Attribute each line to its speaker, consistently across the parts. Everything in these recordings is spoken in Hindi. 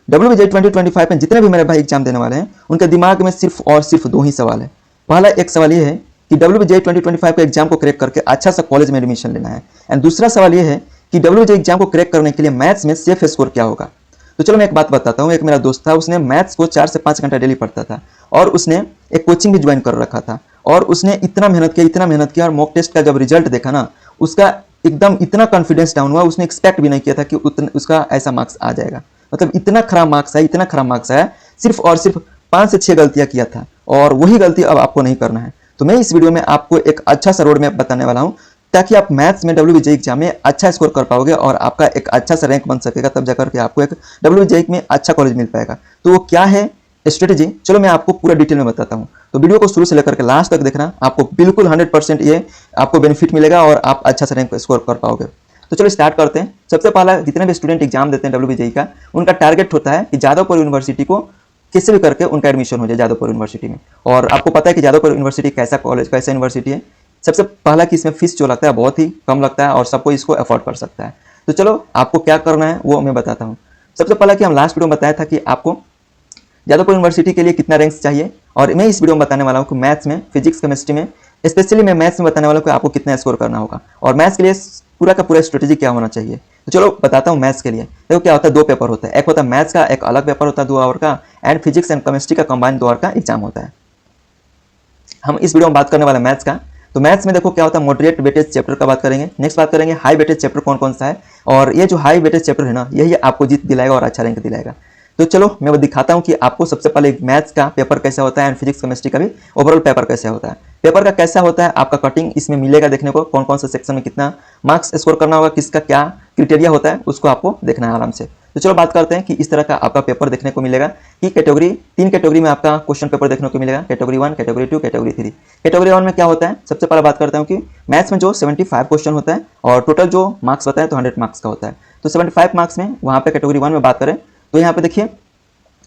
Speaker 1: WBJ 2025 में जितने भी मेरे भाई एग्जाम देने वाले हैं उनके दिमाग में सिर्फ और सिर्फ दो ही सवाल है। पहला एक सवाल ये है कि WBJ 2025 के एग्जाम को क्रैक करके अच्छा सा कॉलेज में एडमिशन लेना है, एंड दूसरा सवाल ये है कि WBJ एग्जाम को क्रैक करने के लिए मैथ्स में सेफ स्कोर क्या होगा। तो चलो मैं एक बात बताता हूँ। एक मेरा दोस्त था, उसने मैथ्स को 4 से 5 घंटा डेली पढ़ता था और उसने एक कोचिंग भी ज्वाइन कर रखा था, और उसने इतना मेहनत किया और मॉक टेस्ट का जब रिजल्ट देखा ना, उसका एकदम इतना कॉन्फिडेंस डाउन हुआ। उसने एक्सपेक्ट भी नहीं किया था कि उसका ऐसा मार्क्स आ जाएगा। मतलब इतना खराब मार्क्स आया, सिर्फ और सिर्फ 5 से 6 गलतियां किया था, और वही गलती अब आपको नहीं करना है। तो मैं इस वीडियो में आपको एक अच्छा सा रोड मैप बताने वाला हूं, ताकि आप मैथ्स में WBJ एग्जाम में अच्छा स्कोर कर पाओगे और आपका एक अच्छा सा रैंक बन सकेगा, तब जाकर के आपको एक WBJ में अच्छा कॉलेज मिल पाएगा। तो वो क्या है स्ट्रेटेजी, चलो मैं आपको पूरा डिटेल में बताता हूँ। तो वीडियो को शुरू से लेकर के लास्ट तक देखना, आपको बिल्कुल 100% ये आपको बेनिफिट मिलेगा और आप अच्छा सा रैंक स्कोर कर पाओगे। तो चलो स्टार्ट करते हैं। सबसे पहला, जितने भी स्टूडेंट एग्जाम देते हैं WBJ का, उनका टारगेट होता है कि जादवपुर यूनिवर्सिटी को कैसे भी करके उनका एडमिशन हो जाए जादवपुर यूनिवर्सिटी में। और आपको पता है कि जादवपुर यूनिवर्सिटी कैसा कॉलेज, कैसा यूनिवर्सिटी है। सबसे पहला कि इसमें फीस जो लगता है बहुत ही कम लगता है और सबको इसको अफोर्ड कर सकता है। तो चलो आपको क्या करना है वो मैं बताता हूँ। सबसे पहला कि हम लास्ट वीडियो में बताया था कि आपको जादवपुर यूनिवर्सिटी के लिए कितना रैंक्स चाहिए, और मैं इस वीडियो में बताने वाला हूँ कि मैथ्स में, फिजिक्स, केमिस्ट्री में, स्पेशली मैं मैथ्स में बताने वाला हूँ कि आपको कितना स्कोर करना होगा और मैथ्स के लिए पूरा का पूरा स्ट्रेटेजी क्या होना चाहिए। तो चलो बताता हूँ मैथ्स के लिए। देखो क्या होता है, 2 पेपर होता है। एक होता है मैथ्स का, एक अलग पेपर होता है 2 आवर का, एंड फिजिक्स एंड केमिस्ट्री का कंबाइंड 2 आवर का एग्जाम होता है। हम इस वीडियो में बात करने वाले मैथ्स का। तो मैथ्स में देखो क्या होता है, मॉडरेट वेटेज चैप्टर का बात करेंगे। नेक्स्ट बात करेंगे हाई वेटेज चैप्टर कौन कौन सा है, और ये जो हाई वेटेज चैप्टर है ना, यही आपको जीत दिलाएगा और अच्छा रैंक दिलाएगा। तो चलो मैं वो दिखाता हूँ कि आपको सबसे पहले मैथ्स का पेपर कैसा होता है एंड फिजिक्स केमिस्ट्री का भी ओवरऑल पेपर कैसा होता है। पेपर का कैसा होता है, आपका कटिंग इसमें मिलेगा देखने को, कौन कौन सा सेक्शन में कितना मार्क्स स्कोर करना होगा, किसका क्या क्रिटेरिया होता है, उसको आपको देखना है आराम से। तो चलो बात करते हैं कि इस तरह का आपका पेपर देखने को मिलेगा कि कैटेगरी 3 कैटेगरी में आपका क्वेश्चन पेपर देखने को मिलेगा, कैटेगरी 1, कैटेगरी 2, कैटेगरी 3। कैटेगरी 1 में क्या होता है, सबसे पहले बात करता हूँ कि मैथ्स में जो 75 क्वेश्चन होता है और टोटल जो मार्क्स होता है तो 100 मार्क्स का होता है। तो 75 मार्क्स में वहाँ पे कैटेगरी 1 में बात करें तो यहाँ पे देखिए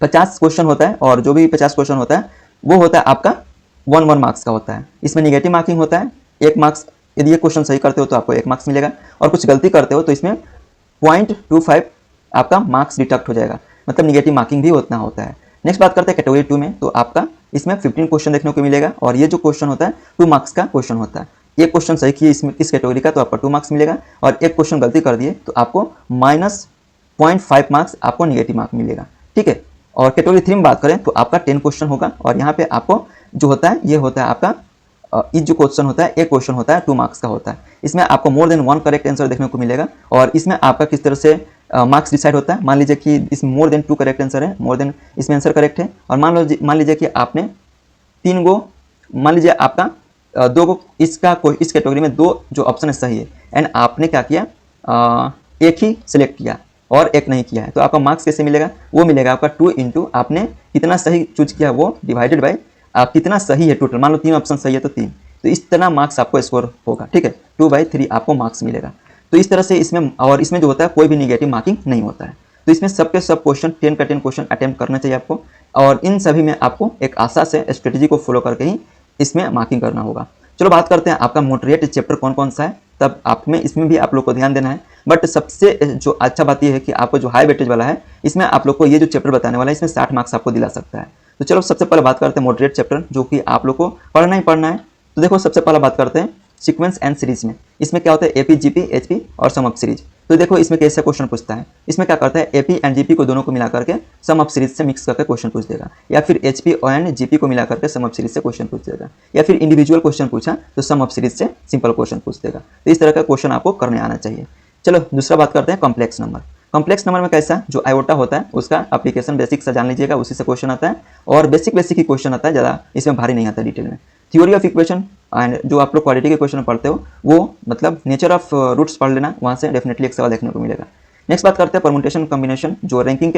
Speaker 1: 50 क्वेश्चन होता है, और जो भी 50 क्वेश्चन होता है वो होता है आपका 1 मार्क्स का होता है। इसमें निगेटिव मार्किंग होता है, 1 मार्क्स। यदि ये क्वेश्चन सही करते हो तो आपको 1 मार्क्स मिलेगा, और कुछ गलती करते हो तो इसमें 0.25 आपका मार्क्स डिडक्ट हो जाएगा, मतलब निगेटिव मार्किंग भी उतना होता है। नेक्स्ट बात करते हैं कैटेगरी 2 में। तो आपका इसमें 15 क्वेश्चन देखने को मिलेगा, और ये जो क्वेश्चन होता है 2 मार्क्स का क्वेश्चन होता है। एक क्वेश्चन सही किए इसमें इस कैटेगरी का तो आपको 2 मार्क्स मिलेगा, और एक क्वेश्चन गलती कर दिए तो आपको -0.5 मार्क्स आपको निगेटिव मार्क मिलेगा, ठीक है। और कैटेगरी 3 में बात करें तो आपका 10 क्वेश्चन होगा, और यहाँ पे आपको जो होता है ये होता है आपका इस जो क्वेश्चन होता है, एक क्वेश्चन होता है 2 मार्क्स का होता है। इसमें आपको मोर देन 1 करेक्ट आंसर देखने को मिलेगा, और इसमें आपका किस तरह से मार्क्स डिसाइड होता है। मान लीजिए कि इसमें मोर देन 2 करेक्ट आंसर है, मोर देन इसमें आंसर करेक्ट है, और मान लीजिए कि आपने 3 गो, मान लीजिए आपका 2 गो इस कैटेगरी में 2 जो ऑप्शन सही है, एंड आपने क्या किया, एक ही सिलेक्ट किया और एक नहीं किया है, तो आपका मार्क्स कैसे मिलेगा, वो मिलेगा आपका 2 इंटू आपने कितना सही चूज किया वो डिवाइडेड बाई कितना सही है टोटल। मान लो 3 ऑप्शन सही है तो 3, तो इस तरह मार्क्स आपको स्कोर होगा, ठीक है। 2/3 आपको मार्क्स मिलेगा। तो इस तरह से इसमें, और इसमें जो होता है कोई भी निगेटिव मार्किंग नहीं होता है। तो इसमें सबके सब क्वेश्चन 10 का 10 क्वेश्चन अटेम्प्ट करना चाहिए आपको, और इन सभी में आपको एक आशा से स्ट्रेटेजी को फॉलो करके ही इसमें मार्किंग करना होगा। चलो बात करते हैं आपका मॉडरेट चैप्टर कौन कौन सा है, तब आप में इसमें भी आप लोग को ध्यान देना है। बट सबसे जो अच्छा बात यह है कि आपको जो हाई वेटेज वाला है, इसमें आप लोग को ये जो चैप्टर बताने वाला है इसमें 60 मार्क्स आपको दिला सकता है। तो चलो सबसे पहले बात करते हैं मॉडरेट चैप्टर, जो कि आप लोग को पढ़ना ही पढ़ना है। तो देखो सबसे पहले बात करते हैं सीक्वेंस एंड सीरीज में। इसमें क्या होता है, एपी, जीपी, एचपी और सम ऑफ सीरीज। तो देखो इसमें कैसे क्वेश्चन पूछता है, इसमें क्या करता है, एपी एंड जीपी को दोनों को मिला करके सम ऑफ सीरीज से मिक्स करके क्वेश्चन पूछ देगा, या फिर एचपी एंड जीपी को मिला करके सम ऑफ सीरीज से क्वेश्चन पूछ देगा, या फिर इंडिविजुअल क्वेश्चन पूछा तो सम ऑफ सीरीज से सिंपल क्वेश्चन पूछ देगा। तो इस तरह का क्वेश्चन आपको करने आना चाहिए। चलो दूसरा बात करते हैं कॉम्प्लेक्स नंबर। कॉम्प्लेक्स नंबर में कैसा, जो आयोटा होता है उसका एप्लीकेशन बेसिक सा जान लीजिएगा, उसी से क्वेश्चन आता है, और बेसिक ही क्वेश्चन आता है, ज़्यादा इसमें भारी नहीं आता डिटेल में। थ्योरी ऑफ इक्वेशन एंड जो आप लोग क्वालिटी के क्वेश्चन पढ़ते हो वो मतलब नेचर ऑफ रूट्स पढ़ लेना, वहाँ से डेफिनेटली एक सवाल देखने को मिलेगा। नेक्स्ट बात करते हैं परमुटेशन कॉम्बिनेशन, जो रैंकिंग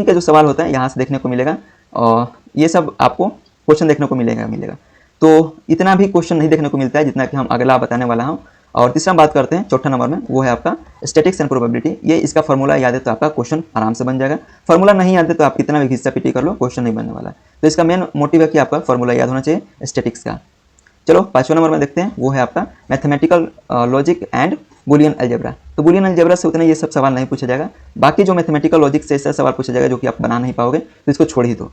Speaker 1: के जो सवाल होता है यहाँ से देखने को मिलेगा, और ये सब आपको क्वेश्चन देखने को मिलेगा। तो इतना भी क्वेश्चन नहीं देखने को मिलता है जितना कि हम अगला बताने वाला हूँ। और तीसरा बात करते हैं चौथा नंबर में, वो है आपका स्टैटिक्स एंड प्रोबेबिलिटी। ये इसका फॉर्मूला याद है तो आपका क्वेश्चन आराम से बन जाएगा। फॉर्मूला नहीं याद है तो आप कितना भी घिस्सा पिटी कर लो, क्वेश्चन नहीं बनने वाला। तो इसका मेन मोटिव है कि आपका फॉर्मूला याद होना चाहिए स्टैटिक्स का। चलो 5वें नंबर में देखते हैं, वो है आपका mathematical logic and Boolean algebra. तो बुलियन अलजेब्रा से उतना ये सब सवाल नहीं पूछा जाएगा, बाकी जो मैथमेटिकल लॉजिक से ऐसा सवाल पूछा जाएगा जो कि आप बना नहीं पाओगे, तो इसको छोड़ ही दो।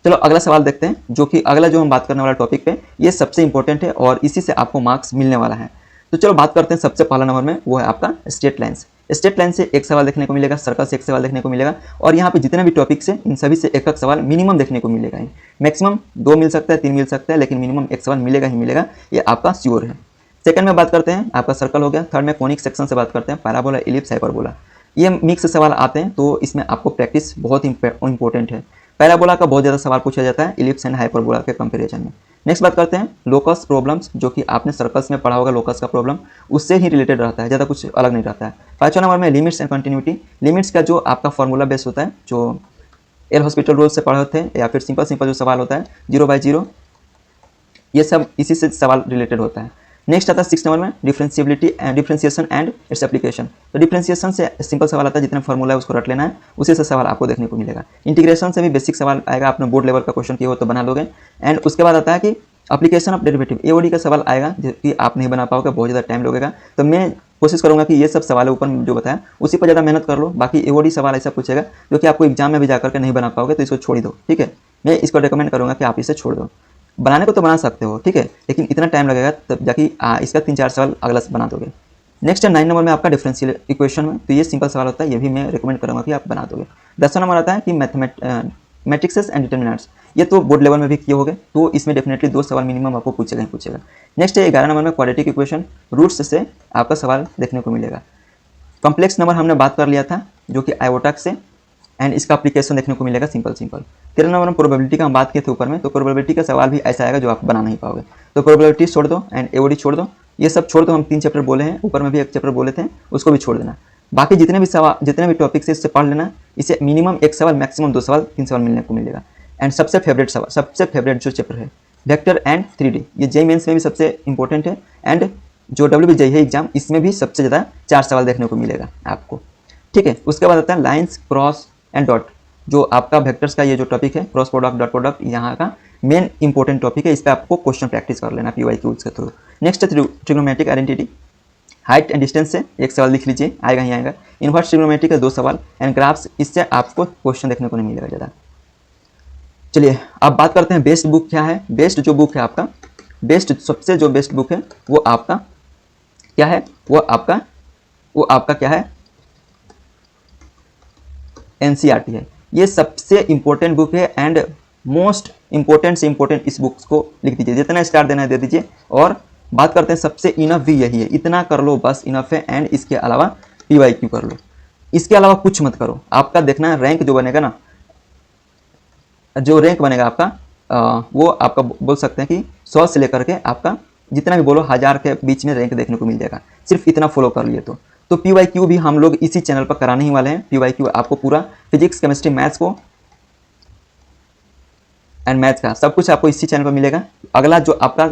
Speaker 1: चलो अगला सवाल देखते हैं, जो कि अगला जो हम बात करने वाला टॉपिक पे ये सबसे इंपॉर्टेंट है और इसी से आपको मार्क्स मिलने वाला है। तो चलो बात करते हैं सबसे पहला नंबर में, वो है आपका स्ट्रेट लाइन्स। स्ट्रेट लाइन से एक सवाल देखने को मिलेगा, सर्कल से एक सवाल देखने को मिलेगा, और यहाँ पे जितने भी टॉपिक्स है इन सभी से एक एक सवाल मिनिमम देखने को मिलेगा ही। मैक्सिमम 2 मिल सकता है, 3 मिल सकता है, लेकिन मिनिमम एक सवाल मिलेगा ही मिलेगा, ये आपका श्योर है। सेकंड में बात करते हैं, आपका सर्कल हो गया। थर्ड में कोनिक सेक्शन से बात करते हैं, पैराबोला, इलिप्स, हाइपरबोला। ये मिक्स सवाल आते हैं, तो इसमें आपको प्रैक्टिस बहुत इंपॉर्टेंट है। पैराबोला का बहुत ज़्यादा सवाल पूछा जाता है इलिप्स एंड हाइपरबोला के कंपैरिजन में। नेक्स्ट बात करते हैं लोकस प्रॉब्लम्स, जो कि आपने सर्कल्स में पढ़ा होगा, लोकस का प्रॉब्लम उससे ही रिलेटेड रहता है, ज़्यादा कुछ अलग नहीं रहता है। 5वें नंबर में लिमिट्स एंड कंटिन्यूटी। लिमिट्स का जो आपका फॉर्मूला बेस होता है, जो एल हॉस्पिटल रूल से पढ़े थे, या फिर सिंपल जो सवाल होता है 0/0, ये सब इसी से सवाल रिलेटेड होता है। नेक्स्ट आता है 6 नंबर में differentiability and differentiation and its application. तो डिफरेंशिएशन से सिंपल सवाल आता है, जितना फॉर्मूला है उसको रट लेना है, उसी से सवाल आपको देखने को मिलेगा। इंटीग्रेशन से भी बेसिक सवाल आएगा, आपने बोर्ड लेवल का क्वेश्चन किया हो तो बना लोगे। एंड उसके बाद आता है कि एप्लीकेशन ऑफ डेरिवेटिव, एओडी का सवाल आएगा, जो कि आप नहीं बना पाओगे, बहुत ज़्यादा टाइम लगेगा। तो मैं कोशिश करूंगा कि ये सब सवाल ऊपर जो बताया उसी पर ज़्यादा मेहनत कर लो। बाकी एओडी सवाल ऐसा पूछेगा जो कि आपको एग्जाम में भी जाकर के नहीं बना पाओगे, तो इसको छोड़ दो, ठीक है। मैं इसको रिकमेंड करूँगा कि आप इसे छोड़ दो। बनाने को तो बना सकते हो, ठीक है, लेकिन इतना टाइम लगेगा तब जाके इसका 3-4 सवाल अगला से बना दोगे। नेक्स्ट है 9 नंबर में आपका डिफरेंशियल इक्वेशन में, तो ये सिंपल सवाल होता है, ये भी मैं रिकमेंड करूँगा कि आप बना दोगे। 10वां नंबर आता है कि मैट्रिक्सेस एंड डिटर्मिनेंट्स, ये तो बोर्ड लेवल में भी किए होगे, तो इसमें डेफिनेटली 2 सवाल मिनिमम आपको पूछेगा ही पूछेगा। नेक्स्ट है 11 नंबर में क्वाड्रेटिक इक्वेशन, रूट्स से आपका सवाल देखने को मिलेगा। कॉम्प्लेक्स नंबर हमने बात कर लिया था, जो कि आयोटाक से, एंड इसका एप्लीकेशन देखने को मिलेगा सिंपल। 13 नंबर में प्रोबेबिलिटी का हम बात किए थे ऊपर में, तो प्रोबेबिलिटी का सवाल भी ऐसा आएगा जो आप बना नहीं पाओगे। तो प्रोबेबिलिटी छोड़ दो एंड एओडी छोड़ दो, ये सब छोड़ दो। हम 3 चैप्टर बोले हैं, ऊपर में भी एक चैप्टर बोले थे, उसको भी छोड़ देना। बाकी जितने भी टॉपिक्स है इससे पढ़ लेना, इसे मिनिमम 1 सवाल, मैक्सिमम 2 सवाल, 3 सवाल मिलने को मिलेगा। एंड सबसे फेवरेट जो चैप्टर है वेक्टर एंड 3D, ये जेईई मेंस में भी सबसे इंपॉर्टेंट है, एंड जो WBJEE है एग्जाम, इसमें भी सबसे ज़्यादा 4 सवाल देखने को मिलेगा आपको, ठीक है। उसके बाद आता है लाइन्स, क्रॉस एंड डॉट, जो आपका वेक्टर्स का ये जो टॉपिक है, क्रॉस प्रोडक्ट, डॉट प्रोडक्ट, यहाँ का मेन इंपॉर्टेंट टॉपिक है, इस पर आपको क्वेश्चन प्रैक्टिस कर लेना PYQs के थ्रू। नेक्स्ट है trigonometric identity, height and distance से एक सवाल लिख लीजिए, आएगा ही आएगा। इनवर्स ट्रिग्नोमेट्री का 2 सवाल, एंड ग्राफ्स, इससे आपको क्वेश्चन देखने को नहीं मिलेगा ज़्यादा। चलिए अब बात करते हैं बेस्ट बुक क्या है। बेस्ट जो बुक है आपका, सबसे जो बेस्ट बुक है वो आपका क्या है, वो आपका क्या है, NCERT है। ये सबसे इंपॉर्टेंट बुक है, एंड मोस्ट इंपॉर्टेंट से इंपॉर्टेंट इस बुक्स को लिख दीजिए, जितना स्टार देना है दे दीजिए। और बात करते हैं सबसे इनफ भी यही है, इतना कर लो बस इनफ है, एंड इसके अलावा PYQ कर लो, इसके अलावा कुछ मत करो। आपका देखना है रैंक जो बनेगा ना, जो रैंक बनेगा आपका वो आपका बोल सकते हैं कि 100 से लेकर के आपका जितना भी बोलो 1000 के बीच में रैंक देखने को मिल जाएगा, सिर्फ इतना फॉलो कर लिए तो PYQ भी हम लोग इसी चैनल पर कराने ही वाले हैं। PYQ आपको पूरा फिजिक्स, केमिस्ट्री, मैथ्स को एंड मैथ्स का सब कुछ आपको इसी चैनल पर मिलेगा। अगला जो आपका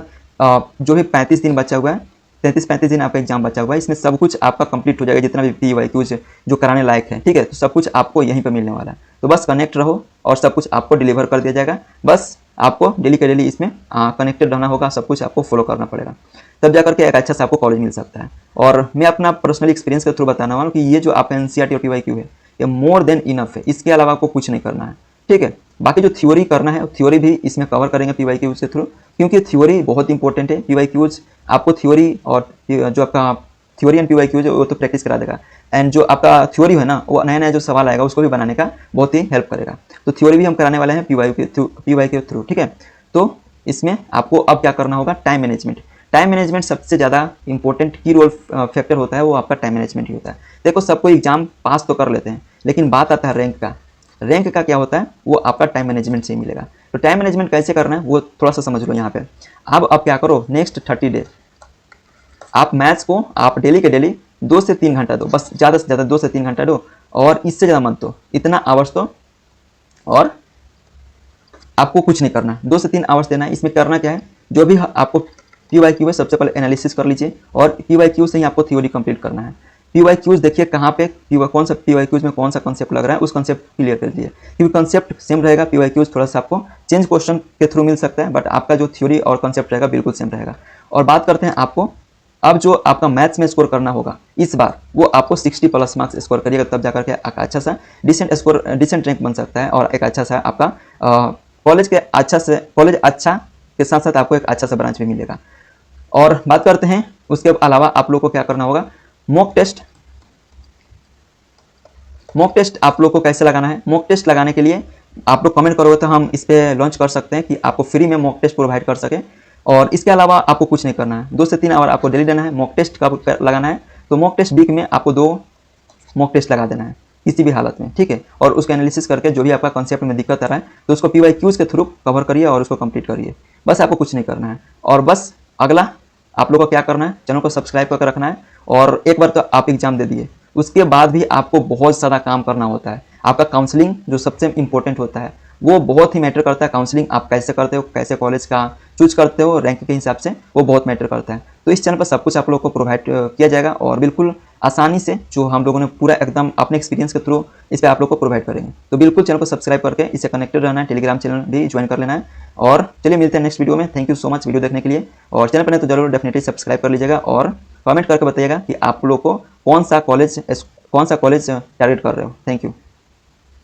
Speaker 1: जो भी 35 दिन बचा हुआ है, 33-35 दिन आपका एग्जाम बचा हुआ है, इसमें सब कुछ आपका कंप्लीट हो जाएगा, जितना भी PYQ जो कराने लायक है, ठीक है। तो सब कुछ आपको यहीं पर मिलने वाला है, तो बस कनेक्ट रहो और सब कुछ आपको डिलीवर कर दिया जाएगा। बस आपको डेली के डेली इसमें कनेक्टेड रहना होगा, सब कुछ आपको फॉलो करना पड़ेगा, तब जाकर के एक अच्छा सा आपको कॉलेज मिल सकता है। और मैं अपना पर्सनल एक्सपीरियंस के थ्रू बताना वाला हूँ कि ये जो आपका NCERT और PYQ है, ये मोर देन इनफ है, इसके अलावा आपको कुछ नहीं करना है, ठीक है। बाकी जो थ्योरी करना है, थ्योरी भी इसमें कवर करेंगे PYQ के थ्रू, क्योंकि थ्योरी बहुत इंपॉर्टेंट है। PYQ आपको थ्योरी और जो आपका थ्योरी एंड PYQ वो तो प्रैक्टिस करा देगा, एंड जो आपका थ्योरी है ना, वो नया जो सवाल आएगा उसको भी बनाने का बहुत ही हेल्प करेगा। तो थ्योरी भी हम कराने वाले हैं PYQ के थ्रू, ठीक है। तो इसमें आपको अब क्या करना होगा, टाइम मैनेजमेंट सबसे ज़्यादा इंपॉर्टेंट की रोल फैक्टर होता है, वो आपका टाइम मैनेजमेंट ही होता है। देखो सबको एग्जाम पास तो कर लेते हैं, लेकिन बात आता है रैंक का क्या होता है, वो आपका टाइम मैनेजमेंट से ही मिलेगा। तो टाइम मैनेजमेंट कैसे करना है वो थोड़ा सा समझ लो यहाँ पे। अब क्या करो, नेक्स्ट 30 डेज आप मैथ्स को आप डेली के डेली 2 से 3 घंटा दो, बस ज़्यादा से ज़्यादा 2 से 3 घंटा दो, और इससे ज़्यादा मत दो, इतना आवर्स दो, और आपको कुछ नहीं करना, 2 से 3 आवर्स देना है। इसमें करना क्या है, जो भी आपको PYQ है सबसे पहले एनालिसिस कर लीजिए, और PYQ से ही आपको थ्योरी कंप्लीट करना है। PYQs देखिए कहाँ पे कौन सा PYQs में कौन सा कॉन्सेप्ट लग रहा है, उस कॉन्सेप्ट क्लियर कर लीजिए, क्योंकि कॉन्सेप्ट सेम रहेगा। PYQs थोड़ा सा आपको चेंज क्वेश्चन के थ्रू मिल सकता है, बट आपका जो थ्योरी और कॉन्सेप्ट रहेगा बिल्कुल सेम रहेगा। और बात करते हैं आपको अब जो आपका मैथ्स में स्कोर करना होगा इस बार, वो आपको 60+ मार्क्स स्कोर करिएगा, तब जाकर के एक अच्छा सा डिसेंट रैंक बन सकता है और एक अच्छा सा आपका कॉलेज अच्छा के साथ साथ आपको एक अच्छा सा ब्रांच भी मिलेगा। और बात करते हैं उसके अलावा आप लोग को क्या करना होगा, मॉक टेस्ट आप लोग को कैसे लगाना है। मॉक टेस्ट लगाने के लिए आप लोग कमेंट करोगे तो हम इस पर लॉन्च कर सकते हैं कि आपको फ्री में मॉक टेस्ट प्रोवाइड कर सके। और इसके अलावा आपको कुछ नहीं करना है, 2 से 3 आवर आपको डेली देना है। मॉक टेस्ट कब लगाना है, तो मॉक टेस्ट वीक में आपको 2 मॉक टेस्ट लगा देना है किसी भी हालत में, ठीक है। और उसका एनालिसिस करके जो भी आपका कॉन्सेप्ट में दिक्कत आ रहा है तो उसको PYQs के थ्रू कवर करिए और उसको कंप्लीट करिए, बस आपको कुछ नहीं करना है। और बस अगला आप लोगों को क्या करना है, चैनल को सब्सक्राइब करके रखना है। और एक बार तो आप एग्जाम दे दिए, उसके बाद भी आपको बहुत ज़्यादा काम करना होता है। आपका काउंसलिंग जो सबसे इंपॉर्टेंट होता है वो बहुत ही मैटर करता है। काउंसलिंग आप कैसे करते हो, कैसे कॉलेज का चूज करते हो रैंक के हिसाब से, वो बहुत मैटर करता है। तो इस चैनल पर सब कुछ आप लोगों को प्रोवाइड किया जाएगा और बिल्कुल आसानी से, जो हम लोगों ने पूरा एकदम अपने एक्सपीरियंस के थ्रू इस पर आप लोग को प्रोवाइड करेंगे। तो बिल्कुल चैनल को सब्सक्राइब करके इससे कनेक्टेड रहना है, टेलीग्राम चैनल भी ज्वाइन कर लेना है। और चलिए मिलते हैं नेक्स्ट वीडियो में। Thank you so much video देखने के लिए, और चैनल पर नहीं तो जरूर डेफिनेटली सब्सक्राइब कर लीजिएगा और कमेंट करके बताइएगा कि आप लोग को कौन सा कॉलेज टारगेट कर रहे हो। Thank you.